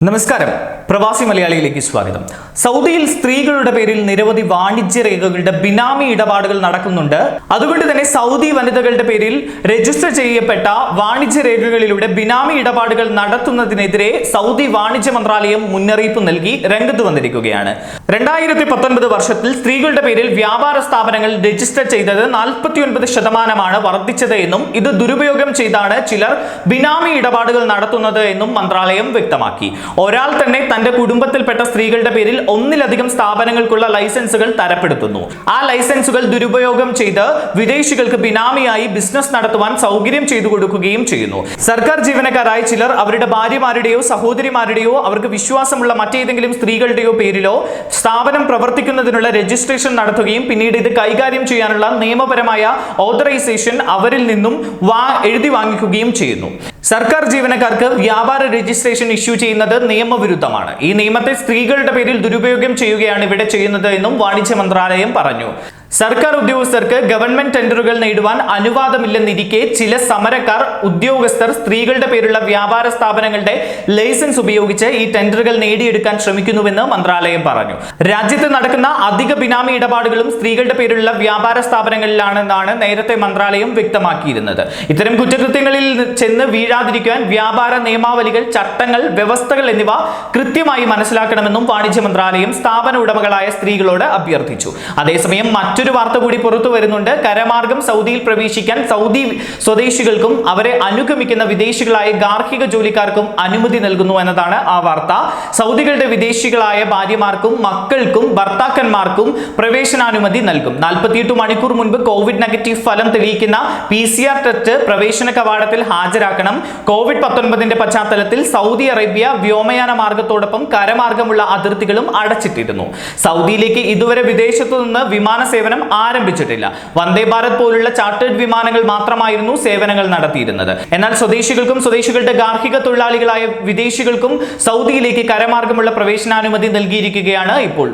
നമസ്കാരം പ്രവാസി മലയാളിയിലേക്ക് സ്വാഗതം. സൗദിയിൽ സ്ത്രീകളുടെ പേരിൽ നിരവധി വാണിജ്യ രേഖകളുടെ ബിനാമി ഇടപാടുകൾ നടക്കുന്നുണ്ട്. അതുകൊണ്ട് തന്നെ സൗദി വനിതകളുടെ പേരിൽ രജിസ്റ്റർ ചെയ്യപ്പെട്ട വാണിജ്യ രേഖകളിലൂടെ ബിനാമി ഇടപാടുകൾ നടത്തുന്നതിനെതിരെ സൗദി വാണിജ്യ മന്ത്രാലയം മുന്നറിയിപ്പ് നൽകി രംഗത്ത് വന്നിരിക്കുകയാണ്. 2019 വർഷത്തിൽ സ്ത്രീകളുടെ പേരിൽ വ്യാപാര സ്ഥാപനങ്ങൾ രജിസ്റ്റർ ചെയ്തത് 49% വർദ്ധിച്ചത് എന്നും ഇത് ദുരുപയോഗം ചെയ്താണ് ചിലർ ബിനാമി ഇടപാടുകൾ നടത്തുന്നത് എന്നും മന്ത്രാലയം വ്യക്തമാക്കി. ഒരാൾ തന്നെ തന്റെ കുടുംബത്തിൽപ്പെട്ട സ്ത്രീകളുടെ പേരിൽ ഒന്നിലധികം സ്ഥാപനങ്ങൾക്കുള്ള ലൈസൻസുകൾ തരപ്പെടുത്തുന്നു. ആ ലൈസൻസുകൾ ദുരുപയോഗം ചെയ്ത് വിദേശികൾക്ക് ബിനാമിയായി ബിസിനസ് നടത്തുവാൻ സൗകര്യം ചെയ്തു കൊടുക്കുകയും ചെയ്യുന്നു. സർക്കാർ ജീവനക്കാരായ ചിലർ അവരുടെ ഭാര്യമാരുടെയോ സഹോദരിമാരുടെയോ അവർക്ക് വിശ്വാസമുള്ള മറ്റേതെങ്കിലും സ്ത്രീകളുടെയോ പേരിലോ സ്ഥാപനം പ്രവർത്തിക്കുന്നതിനുള്ള രജിസ്ട്രേഷൻ നടത്തുകയും പിന്നീട് ഇത് കൈകാര്യം ചെയ്യാനുള്ള നിയമപരമായ ഓതറൈസേഷൻ അവരിൽ നിന്നും എഴുതി വാങ്ങിക്കുകയും ചെയ്യുന്നു. സർക്കാർ ജീവനക്കാർക്ക് വ്യാപാര രജിസ്ട്രേഷൻ ഇഷ്യൂ ചെയ്യുന്നത് നിയമവിരുദ്ധമാണ്. ഈ നിയമത്തെ സ്ത്രീകളുടെ പേരിൽ ദുരുപയോഗം ചെയ്യുകയാണ് ഇവിടെ ചെയ്യുന്നത് എന്നും വാണിജ്യ മന്ത്രാലയം പറഞ്ഞു. സർക്കാർ ഉദ്യോഗസ്ഥർക്ക് ഗവൺമെന്റ് ടെൻഡറുകൾ നേടുവാൻ അനുവാദമില്ലെന്നിരിക്കെ ചില സമരക്കാർ ഉദ്യോഗസ്ഥർ സ്ത്രീകളുടെ പേരുള്ള വ്യാപാര സ്ഥാപനങ്ങളുടെ ലൈസൻസ് ഉപയോഗിച്ച് ഈ ടെൻഡറുകൾ നേടിയെടുക്കാൻ ശ്രമിക്കുന്നുവെന്ന് മന്ത്രാലയം പറഞ്ഞു. രാജ്യത്ത് നടക്കുന്ന അധിക ബിനാമി ഇടപാടുകളും സ്ത്രീകളുടെ പേരുള്ള വ്യാപാര സ്ഥാപനങ്ങളിലാണെന്നാണ് നേരത്തെ മന്ത്രാലയം വ്യക്തമാക്കിയിരുന്നത്. ഇത്തരം കുറ്റകൃത്യങ്ങളിൽ ചെന്ന് വീഴാതിരിക്കാൻ വ്യാപാര നിയമാവലികൾ, ചട്ടങ്ങൾ, വ്യവസ്ഥകൾ എന്നിവ കൃത്യമായി മനസ്സിലാക്കണമെന്നും വാണിജ്യ മന്ത്രാലയം സ്ഥാപന ഉടമകളായ സ്ത്രീകളോട് അഭ്യർത്ഥിച്ചു. അതേസമയം മറ്റൊരു വാർത്ത കൂടി പുറത്തു വരുന്നുണ്ട്. കരമാർഗം സൗദിയിൽ പ്രവേശിക്കാൻ സൗദി സ്വദേശികൾക്കും അവരെ അനുഗമിക്കുന്ന വിദേശികളായ ഗാർഹിക ജോലിക്കാർക്കും അനുമതി നൽകുന്നു എന്നതാണ് ആ വാർത്ത. സൗദികളുടെ വിദേശികളായ ഭാര്യമാർക്കും മക്കൾക്കും ഭർത്താക്കന്മാർക്കും പ്രവേശനാനുമതി നൽകും. 48 മണിക്കൂർ മുൻപ് കോവിഡ് നെഗറ്റീവ് ഫലം തെളിയിക്കുന്ന PCR ടെസ്റ്റ് പ്രവേശന കവാടത്തിൽ ഹാജരാക്കണം. COVID-19 പശ്ചാത്തലത്തിൽ സൗദി അറേബ്യ വ്യോമയാന മാർഗത്തോടൊപ്പം കരമാർഗമുള്ള അതിർത്തികളും അടച്ചിട്ടിരുന്നു. സൗദിയിലേക്ക് ഇതുവരെ വിദേശത്തു നിന്ന് വിമാന സേവനം ആരംഭിച്ചിട്ടില്ല. വന്ദേ ഭാരത് പോലുള്ള ചാർട്ടേഡ് വിമാനങ്ങൾ മാത്രമായിരുന്നു സേവനങ്ങൾ നടത്തിയിരുന്നത്. എന്നാൽ സ്വദേശികൾക്കും സ്വദേശികളുടെ ഗാർഹിക തൊഴിലാളികളായ വിദേശികൾക്കും സൗദിയിലേക്ക് കരമാർഗമുള്ള പ്രവേശനാനുമതി നൽകിയിരിക്കുകയാണ്. ഇപ്പോൾ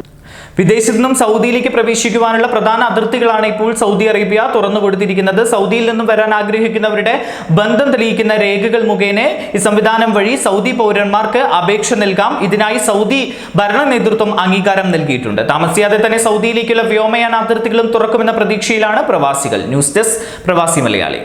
വിദേശത്തു നിന്നും സൗദിയിലേക്ക് പ്രവേശിക്കുവാനുള്ള പ്രധാന അതിർത്തികളാണ് ഇപ്പോൾ സൗദി അറേബ്യ തുറന്നു കൊടുത്തിരിക്കുന്നത്. സൗദിയിൽ നിന്നും വരാൻ ആഗ്രഹിക്കുന്നവരുടെ ബന്ധം തെളിയിക്കുന്ന രേഖകൾ മുഖേന ഈ സംവിധാനം വഴി സൗദി പൗരന്മാർക്ക് അപേക്ഷ നൽകാം. ഇതിനായി സൗദി ഭരണ നേതൃത്വം അംഗീകാരം നൽകിയിട്ടുണ്ട്. താമസിയാതെ തന്നെ സൗദിയിലേക്കുള്ള വ്യോമയാന അതിർത്തികളും തുറക്കുമെന്ന പ്രതീക്ഷയിലാണ് പ്രവാസികൾ. ന്യൂസ് ഡെസ്ക് പ്രവാസി മലയാളി.